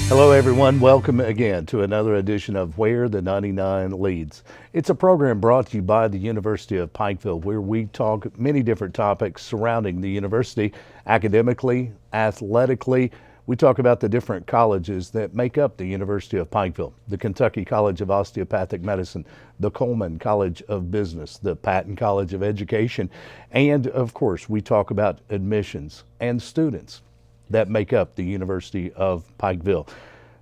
Hello, everyone. Welcome again to another edition of Where the 99 Leads. It's a program brought to you by the University of Pikeville, where we talk many different topics surrounding the university, academically, athletically. We talk about the different colleges that make up the University of Pikeville: the Kentucky College of Osteopathic Medicine, the Coleman College of Business, the Patton College of Education, and of course, we talk about admissions and students that make up the University of Pikeville.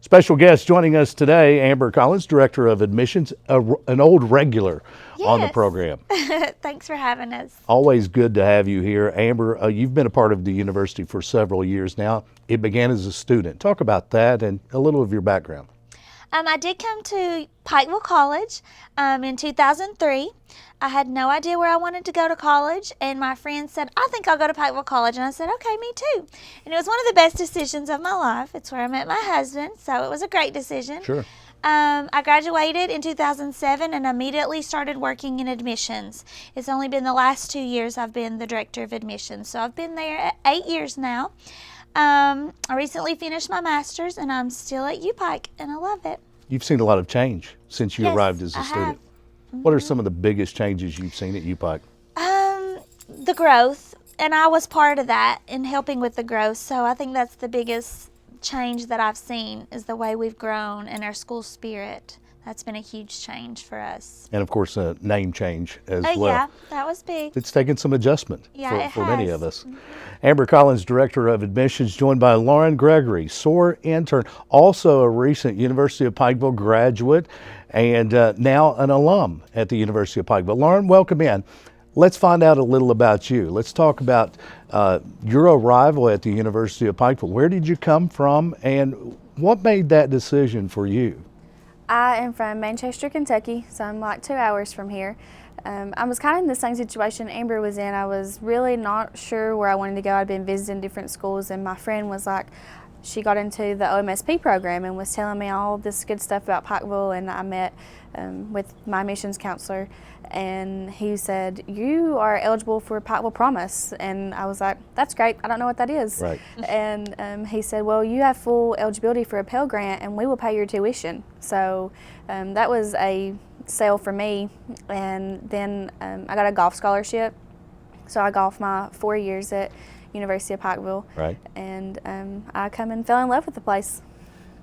Special guest joining us today, Amber Collins, Director of Admissions, an old regular on the Yes. program. Thanks for having us. Always good to have you here. Amber, you've been a part of the university for several years now. It began as a student. Talk about that and a little of your background. I did come to Pikeville College in 2003. I had no idea where I wanted to go to college, and my friend said, I think I'll go to Pikeville College. And I said, okay, me too. And it was one of the best decisions of my life. It's where I met my husband, so it was a great decision. Sure. I graduated in 2007 and immediately started working in admissions. It's only been the last 2 years I've been the Director of Admissions, so I've been there 8 years now. I recently finished my master's, and I'm still at UPike, and I love it. You've seen a lot of change since you Yes, arrived as a I student. have. What are some of the biggest changes you've seen at UPike? The growth, and I was part of that in helping with the growth, so I think that's the biggest change that I've seen is the way we've grown and our school spirit. That's been a huge change for us. And of course, a name change as well. Yeah, that was big. It's taken some adjustment Yeah, it for many has. of us. Amber Collins, Director of Admissions, joined by Lauren Gregory, SOAR intern, also a recent University of Pikeville graduate and now an alum at the University of Pikeville. Lauren, welcome in. Let's find out a little about you. Let's talk about your arrival at the University of Pikeville. Where did you come from and what made that decision for you? I am from Manchester, Kentucky, so I'm like 2 hours from here. I was kind of in the same situation Amber was in. I was really not sure where I wanted to go. I'd been visiting different schools, and my friend was like, she got into the OMSP program and was telling me all this good stuff about Pikeville, and I met with my admissions counselor, and he said, you are eligible for Pikeville Promise, and I was like, that's great, I don't know what that is. Right. And he said, well, you have full eligibility for a Pell Grant, and we will pay your tuition. So that was a sale for me, and then I got a golf scholarship, so I golfed my 4 years at University of Pikeville. Right. And I come and fell in love with the place.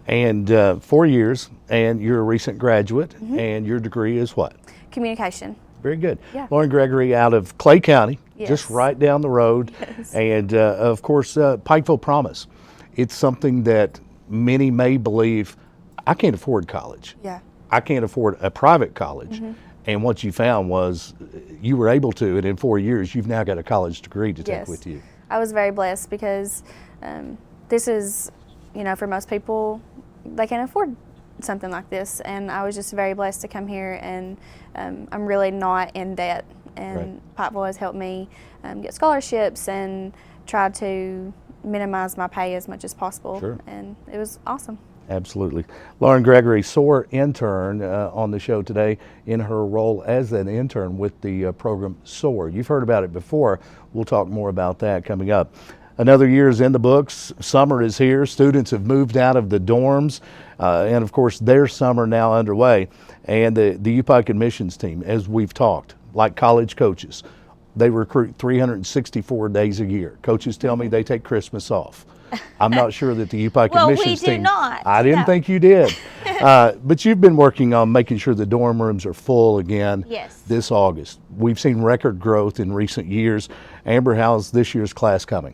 And 4 years, and you're a recent graduate, and your degree is what? Communication. Very good. Yeah. Lauren Gregory out of Clay County, just Yes. right down the road. Yes. And of course, Pikeville Promise. It's something that many may believe, I can't afford college. Yeah. I can't afford a private college. And what you found was you were able to, and in 4 years, you've now got a college degree to take Yes. with you. I was very blessed because this is, for most people, they can't afford something like this. And I was just very blessed to come here, and I'm really not in debt. And Pikeville has helped me get scholarships and try to minimize my pay as much as possible. Sure. And it was awesome. Absolutely. Lauren Gregory, SOAR intern on the show today in her role as an intern with the program SOAR. You've heard about it before. We'll talk more about that coming up. Another year is in the books. Summer is here. Students have moved out of the dorms. And of course, their summer now underway. And the UPike admissions team, as we've talked, like college coaches, they recruit 364 days a year. Coaches tell me they take Christmas off. I'm not sure that the UPike Well, we admissions do team. not. I didn't No. think you did. But you've been working on making sure the dorm rooms are full again Yes. this August. We've seen record growth in recent years. Amber, how's this year's class coming?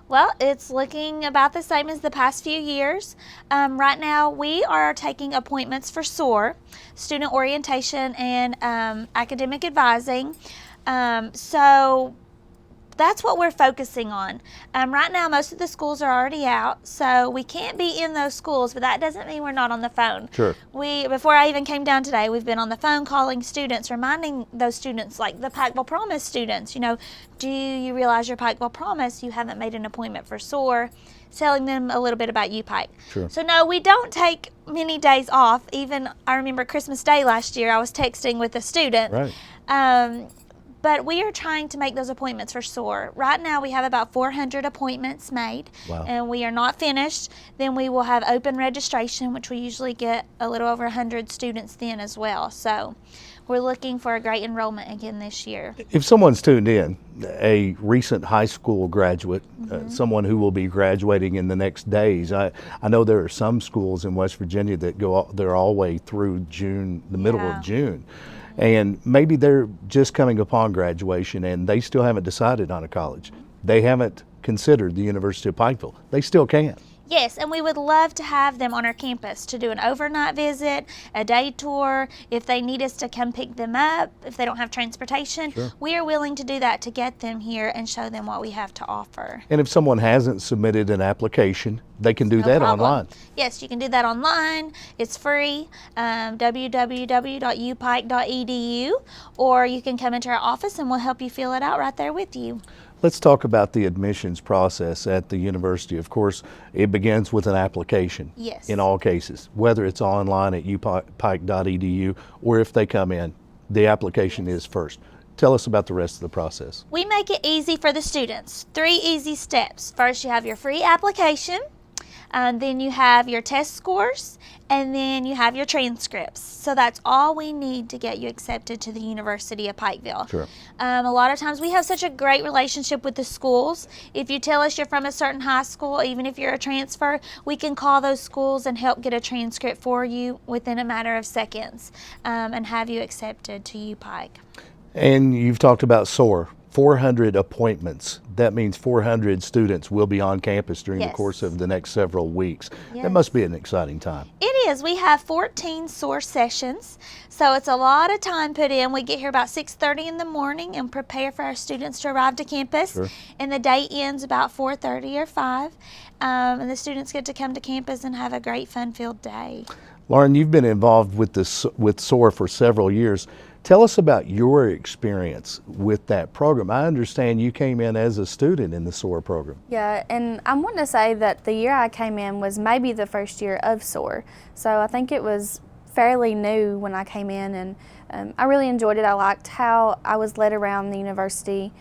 Well, it's looking about the same as the past few years. Right now, we are taking appointments for SOAR, Student Orientation and Academic Advising. So that's what we're focusing on. Right now, most of the schools are already out, so we can't be in those schools, but that doesn't mean we're not on the phone. Sure. Before I even came down today, we've been on the phone calling students, reminding those students, like the Pikeville Promise students, do you realize your Pikeville Promise? You haven't made an appointment for SOAR, telling them a little bit about UPike. Sure. So no, we don't take many days off. Even I remember Christmas Day last year, I was texting with a student. Right. But we are trying to make those appointments for SOAR. Right now we have about 400 appointments made. Wow. And we are not finished. Then we will have open registration, which we usually get a little over 100 students then as well. So we're looking for a great enrollment again this year. If someone's tuned in, a recent high school graduate, someone who will be graduating in the next days, I know there are some schools in West Virginia that they're all the way through June, the middle Yeah. of June. And maybe they're just coming upon graduation and they still haven't decided on a college. They haven't considered the University of Pikeville. They still can. Yes, and we would love to have them on our campus to do an overnight visit, a day tour. If they need us to come pick them up, if they don't have transportation, we are willing to do that to get them here and show them what we have to offer. And if someone hasn't submitted an application, they can do No that problem. online. Yes, you can do that online. It's free, www.upike.edu, or you can come into our office and we'll help you fill it out right there with you. Let's talk about the admissions process at the university. Of course, it begins with an application. Yes. In all cases, whether it's online at upike.edu or if they come in, the application is first. Tell us about the rest of the process. We make it easy for the students. 3 easy steps. First, you have your free application, then you have your test scores, and then you have your transcripts. So that's all we need to get you accepted to the University of Pikeville. Sure. A lot of times we have such a great relationship with the schools. If you tell us you're from a certain high school, even if you're a transfer, we can call those schools and help get a transcript for you within a matter of seconds and have you accepted to UPike. And you've talked about SOAR, 400 appointments. That means 400 students will be on campus during the Yes. course of the next several weeks. Yes. That must be an exciting time. It is. We have 14 SOAR sessions, so it's a lot of time put in. We get here about 6:30 in the morning and prepare for our students to arrive to campus. Sure. And the day ends about 4:30 or 5, and the students get to come to campus and have a great fun-filled day. Lauren, you've been involved with SOAR for several years. Tell us about your experience with that program. I understand you came in as a student in the SOAR program. Yeah, and I'm wanting to say that the year I came in was maybe the first year of SOAR. So I think it was fairly new when I came in, and I really enjoyed it. I liked how I was led around the university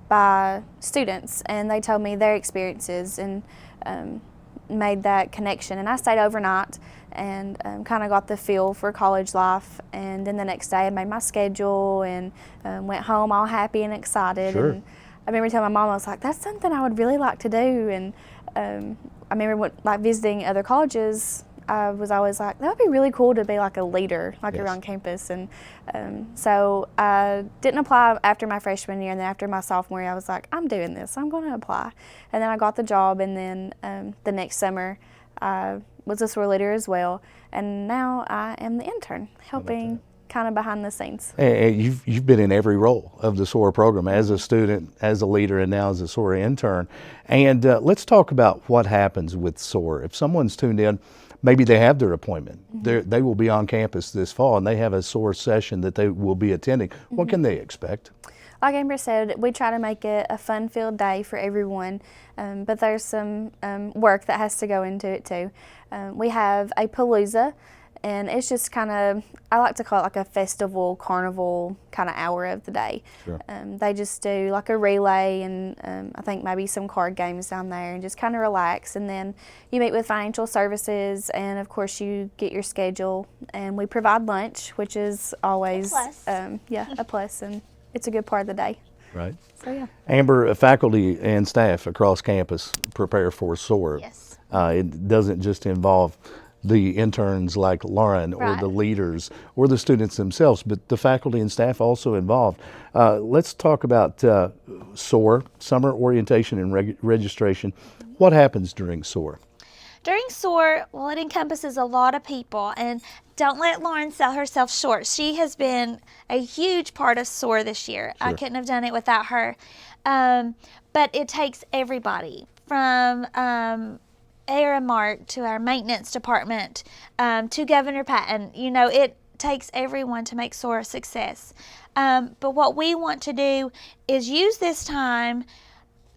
by students, and they told me their experiences and made that connection. And I stayed overnight and kind of got the feel for college life. And then the next day I made my schedule and went home all happy and excited. Sure. And I remember telling my mom, I was like, that's something I would really like to do. And I remember visiting other colleges, I was always like, that would be really cool to be like a leader, like Yes. around campus. And so I didn't apply after my freshman year, and then after my sophomore year, I was like, I'm doing this, I'm going to apply. And then I got the job, and then the next summer I was a SOAR leader as well. And now I am the intern, helping kind of behind the scenes. And you've been in every role of the SOAR program, as a student, as a leader, and now as a SOAR intern. And let's talk about what happens with SOAR. If someone's tuned in, maybe they have their appointment. They will be on campus this fall, and they have a SOAR session that they will be attending. What can they expect? Like Amber said, we try to make it a fun-filled day for everyone, but there's some work that has to go into it too. We have a palooza, and it's just kind of, I like to call it like a festival, carnival kind of hour of the day. Sure. They just do like a relay and I think maybe some card games down there and just kind of relax. And then you meet with financial services, and of course you get your schedule, and we provide lunch, which is always A plus. a plus, and it's a good part of the day. Right. So yeah. Amber, faculty and staff across campus prepare for SOAR. Yes. It doesn't just involve the interns like Lauren or Right. the leaders or the students themselves, but the faculty and staff also involved. Let's talk about SOAR, Summer Orientation and Registration. What happens during SOAR? During SOAR, well, it encompasses a lot of people, and don't let Lauren sell herself short. She has been a huge part of SOAR this year. I Sure. couldn't have done it without her. But it takes everybody from Aramark to our maintenance department to Governor Patton. You know, it takes everyone to make SOAR a success. But what we want to do is use this time,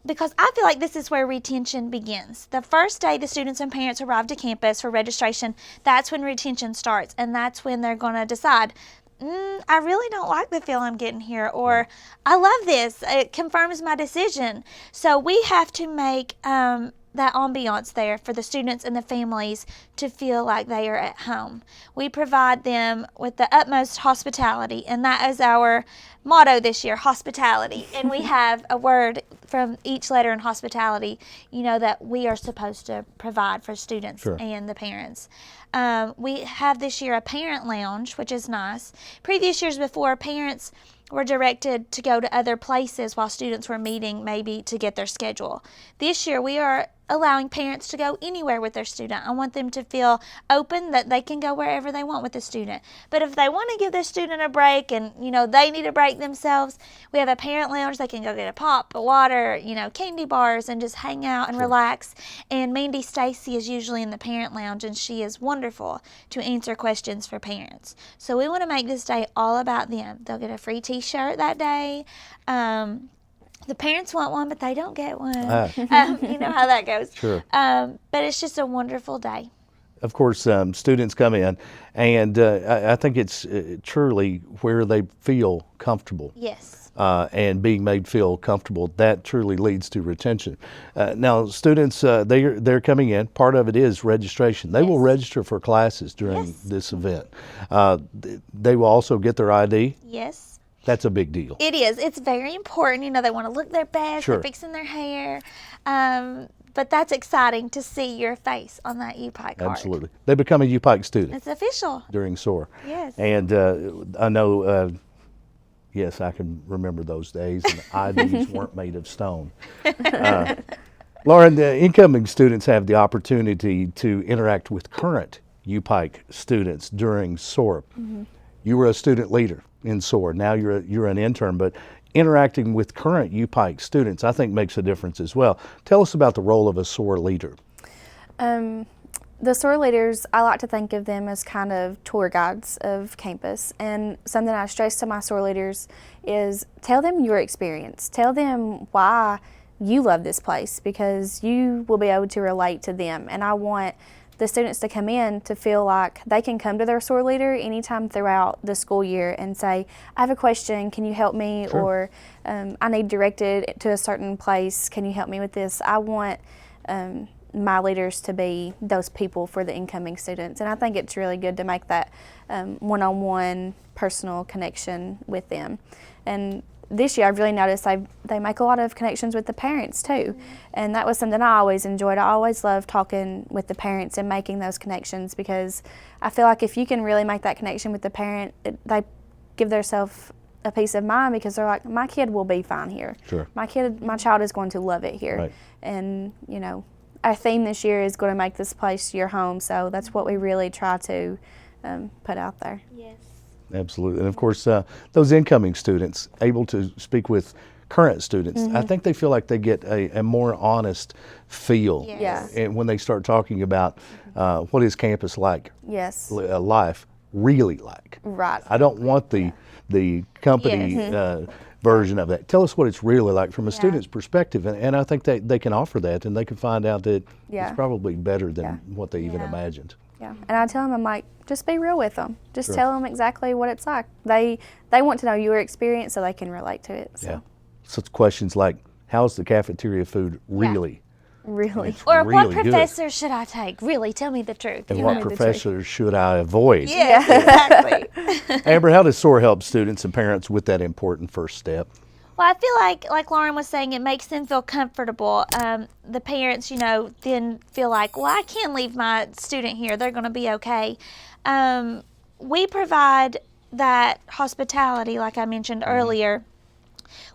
because I feel like this is where retention begins. The first day the students and parents arrive to campus for registration, that's when retention starts, and that's when they're going to decide, I really don't like the feel I'm getting here, or I love this. It confirms my decision. So we have to make that ambiance there for the students and the families to feel like they are at home. We provide them with the utmost hospitality, and that is our motto this year, hospitality. And we have a word from each letter in hospitality, that we are supposed to provide for students Sure. and the parents. We have this year a parent lounge, which is nice. Previous years before, parents were directed to go to other places while students were meeting, maybe to get their schedule. This year, we are allowing parents to go anywhere with their student. I want them to feel open that they can go wherever they want with the student. But if they want to give their student a break and, they need a break themselves, we have a parent lounge. They can go get a pop, a water, candy bars, and just hang out and relax. And Mandy Stacy is usually in the parent lounge, and she is wonderful to answer questions for parents. So we want to make this day all about them. They'll get a free t-shirt that day. The parents want one, but they don't get one. You know how that goes. Sure. But it's just a wonderful day. Of course, students come in, and I think it's truly where they feel comfortable. Yes. And being made feel comfortable, that truly leads to retention. Now, students, they're coming in. Part of it is registration. They will register for classes during this event. They will also get their ID. Yes. That's a big deal. It is. It's very important. They want to look their best. Sure. They're fixing their hair. But that's exciting to see your face on that UPike card. Absolutely. They become a UPike student It's official. during SOAR. Yes. And I know, yes, I can remember those days, and IDs weren't made of stone. Lauren, the incoming students have the opportunity to interact with current UPike students during SOAR. Mm-hmm. You were a student leader in SOAR. Now you're an intern, but interacting with current UPike students, I think, makes a difference as well. Tell us about the role of a SOAR leader. The SOAR leaders, I like to think of them as kind of tour guides of campus. And something I stress to my SOAR leaders is tell them your experience. Tell them why you love this place, because you will be able to relate to them. And I want the students to come in to feel like they can come to their SOAR leader anytime throughout the school year and say, I have a question, can you help me? Sure. Or I need directed to a certain place, can you help me with this? I want my leaders to be those people for the incoming students. And I think it's really good to make that one-on-one personal connection with them. And this year I've really noticed they make a lot of connections with the parents too. And that was something I always enjoyed. I always loved talking with the parents and making those connections, because I feel like if you can really make that connection with the parent, they give themselves a peace of mind, because they're like, my kid will be fine here. Sure. My child is going to love it here. Right. And, our theme this year is going to make this place your home. So that's what we really try to put out there. Yes. Absolutely. And of course, those incoming students able to speak with current students, I think they feel like they get a more honest feel. Yes. Yeah. And when they start talking about what is campus like, Yes. life really like. Right. I don't want the company version of that. Tell us what it's really like from a student's perspective. And I think they can offer that, and they can find out that Yeah. it's probably better than Yeah. what they even Yeah. imagined. Yeah, and I tell them, I'm like, just be real with them. Just Sure. tell them exactly what it's like. They want to know your experience so they can relate to it. So. Yeah. Such questions like, how's the cafeteria food really? Really. It's Or what really good. professor should I take? Really, tell me the truth. And Tell what me the truth. professors should I avoid? Yes, exactly. Amber, how does SOAR help students and parents with that important first step? Well, I feel like Lauren was saying, it makes them feel comfortable. The parents, then feel like, well, I can leave my student here. They're going to be okay. We provide that hospitality, like I mentioned earlier,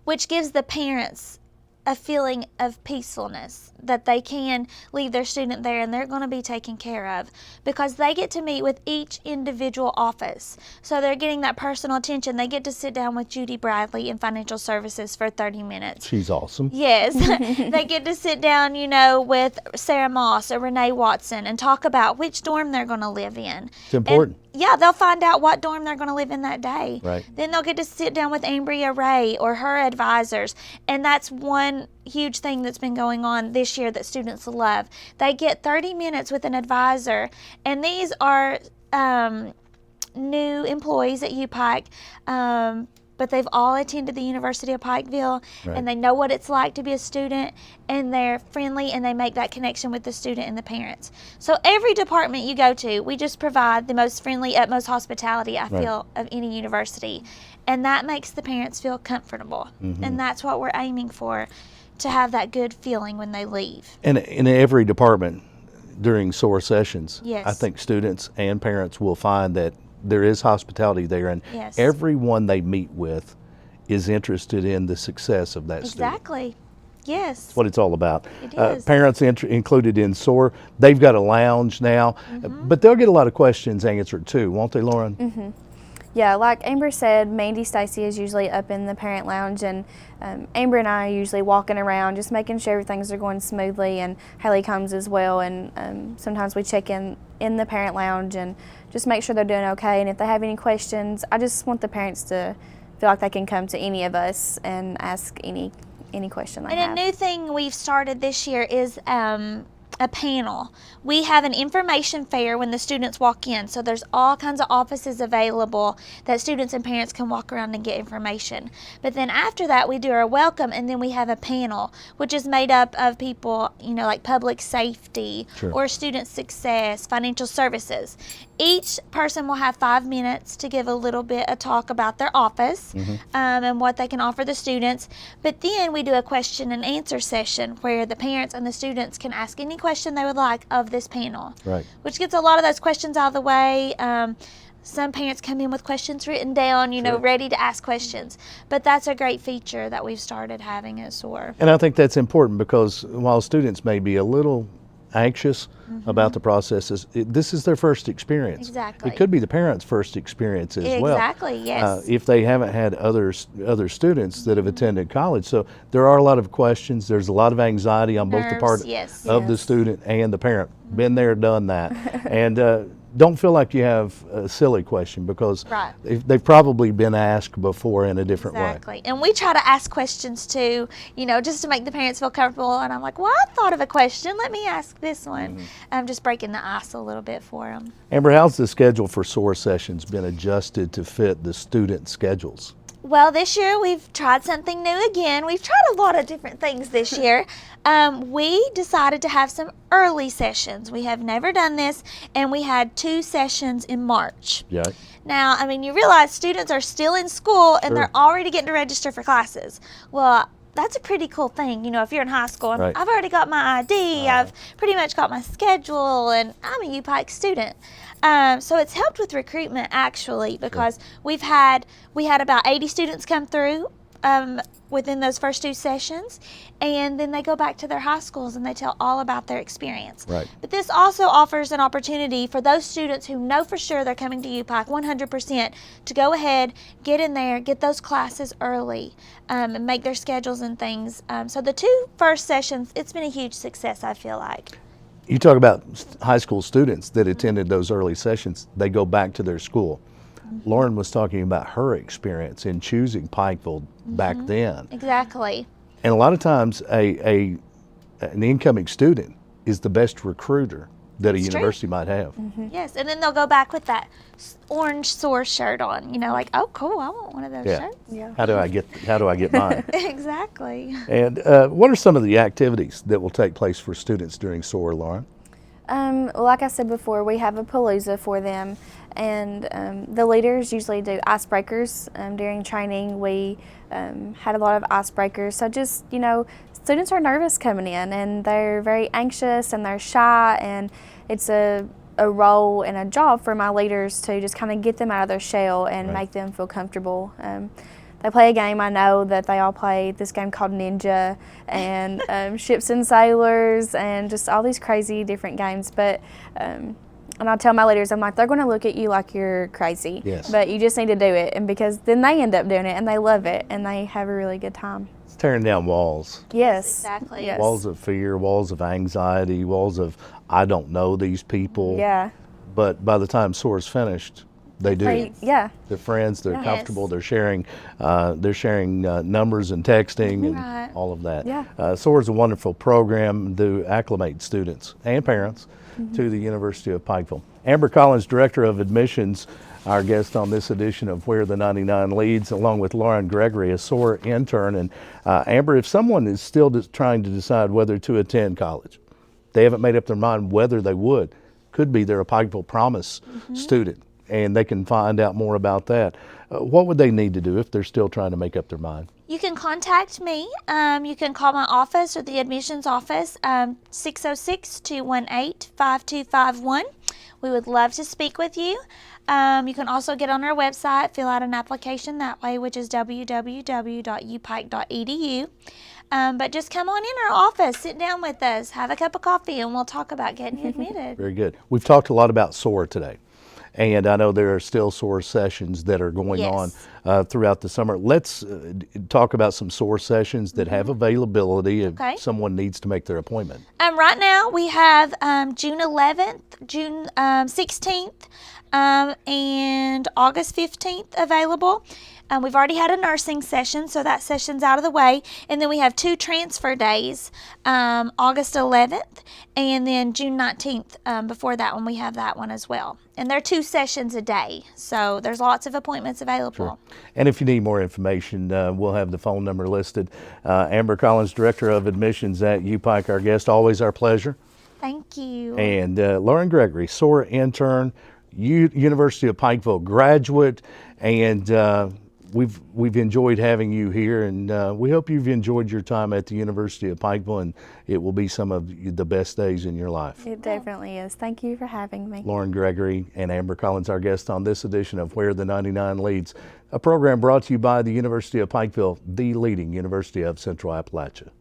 which gives the parents a feeling of peacefulness, that they can leave their student there and they're going to be taken care of, because they get to meet with each individual office. So they're getting that personal attention. They get to sit down with Judy Bradley in Financial Services for 30 minutes. She's awesome. Yes, they get to sit down, with Sarah Moss or Renee Watson and talk about which dorm they're going to live in. It's important. Yeah, they'll find out what dorm they're going to live in that day. Right. Then they'll get to sit down with Ambria Ray or her advisors. And that's one huge thing that's been going on this year that students love. They get 30 minutes with an advisor. And these are new employees at UPike, but they've all attended the University of Pikeville, Right. and they know what it's like to be a student, and they're friendly, and they make that connection with the student and the parents. So every department you go to, we just provide the most friendly, utmost hospitality, I feel, of any university. And that makes the parents feel comfortable. And that's what we're aiming for, to have that good feeling when they leave. And in every department during SOAR sessions, Yes. I think students and parents will find that there is hospitality there, and Yes. everyone they meet with is interested in the success of that student. Exactly. Yes. That's what it's all about. It is. Parents included in SOAR, they've got a lounge now, but they'll get a lot of questions answered too, won't they, Lauren? Yeah, like Amber said, Mandy Stacy is usually up in the parent lounge, and Amber and I are usually walking around just making sure everything's going smoothly, and Haley comes as well, and sometimes we check in the parent lounge and just make sure they're doing okay, and if they have any questions, I just want the parents to feel like they can come to any of us and ask any question they have. And a new thing we've started this year is a panel. We have an information fair when the students walk in, so there's all kinds of offices available that students and parents can walk around and get information. But then after that, we do our welcome, and then we have a panel, which is made up of people, like public safety Sure. or student success, financial services. Each person will have 5 minutes to give a little bit of talk about their office and what they can offer the students. But then we do a question and answer session where the parents and the students can ask any question they would like of this panel, Right. which gets a lot of those questions out of the way. Some parents come in with questions written down, Sure. ready to ask questions. But that's a great feature that we've started having at SOAR. And I think that's important because while students may be a little anxious about the processes, this is their first experience. Exactly. It could be the parents' first experience as well. Exactly, yes. If they haven't had other students that have attended college. So there are a lot of questions. There's a lot of anxiety on both the Nerves, part yes. of the Yes. student and the parent. Been there, done that. And don't feel like you have a silly question because Right. they've probably been asked before in a different way. Exactly. And we try to ask questions too, just to make the parents feel comfortable. And I'm like, well, I thought of a question. Let me ask this one. I'm just breaking the ice a little bit for them. Amber, how's the schedule for SOAR sessions been adjusted to fit the student schedules? Well, this year we've tried something new again. We've tried a lot of different things this year. We decided to have some early sessions. We have never done this, and we had 2 sessions in March. Yeah. Now, you realize students are still in school and Sure. they're already getting to register for classes. Well, that's a pretty cool thing, if you're in high school. Right. I've already got my ID, I've pretty much got my schedule, and I'm a UPike student. So it's helped with recruitment actually because we had about 80 students come through within those first 2 sessions, and then they go back to their high schools and they tell all about their experience. Right. But this also offers an opportunity for those students who know for sure they're coming to UPike 100% to go ahead, get in there, get those classes early, and make their schedules and things. So the 2 first sessions, it's been a huge success, I feel like. You talk about high school students that attended those early sessions, they go back to their school. Lauren was talking about her experience in choosing Pikeville back then. Exactly. And a lot of times an incoming student is the best recruiter that a It's true. university might have. Yes, and then they'll go back with that orange SOAR shirt on, like, oh, cool, I want one of those Yeah. shirts. Yeah. How do I get mine? Exactly. And what are some of the activities that will take place for students during SOAR, Lauren? Like I said before, we have a palooza for them, and the leaders usually do icebreakers. During training, we had a lot of icebreakers. So just, students are nervous coming in, and they're very anxious, and they're shy, and it's a role and a job for my leaders to just kind of get them out of their shell and Right. make them feel comfortable. They play a game, I know that they all play this game called Ninja and Ships and Sailors and just all these crazy different games. But, and I tell my leaders, I'm like, they're going to look at you like you're crazy. Yes. But you just need to do it. And because then they end up doing it and they love it and they have a really good time. It's tearing down walls. Yes. Exactly. Yes. Walls of fear, walls of anxiety, walls of I don't know these people. Yeah. But by the time SOAR's finished, They do. Yeah. They're friends. They're Yes. comfortable. They're sharing. Numbers and texting and Right. all of that. Yeah. SOAR is a wonderful program to acclimate students and parents to the University of Pikeville. Amber Collins, Director of Admissions, our guest on this edition of Where the 99 Leads, along with Lauren Gregory, a SOAR intern. And Amber, if someone is still trying to decide whether to attend college, they haven't made up their mind whether they would. Could be they're a Pikeville Promise student, and they can find out more about that. What would they need to do if they're still trying to make up their mind? You can contact me. You can call my office or the admissions office, 606-218-5251. We would love to speak with you. You can also get on our website, fill out an application that way, which is www.upike.edu. But just come on in our office, sit down with us, have a cup of coffee, and we'll talk about getting you admitted. Very good. We've talked a lot about SOAR today, and I know there are still SOAR sessions that are going Yes. on throughout the summer. Let's talk about some SOAR sessions that have availability if Okay. someone needs to make their appointment. Right now we have June 11th, June 16th, and August 15th available. We've already had a nursing session, so that session's out of the way. And then we have 2 transfer days, August 11th and then June 19th. Before that one, we have that one as well. And they're 2 sessions a day, so there's lots of appointments available. And if you need more information, we'll have the phone number listed. Amber Collins, Director of Admissions at UPike, our guest. Always our pleasure. Thank you. And Lauren Gregory, SOAR intern, University of Pikeville graduate, and we've enjoyed having you here, and we hope you've enjoyed your time at the University of Pikeville, and it will be some of the best days in your life. It definitely is. Thank you for having me. Lauren Gregory and Amber Collins, our guests on this edition of Where the 99 Leads, a program brought to you by the University of Pikeville, the leading university of Central Appalachia.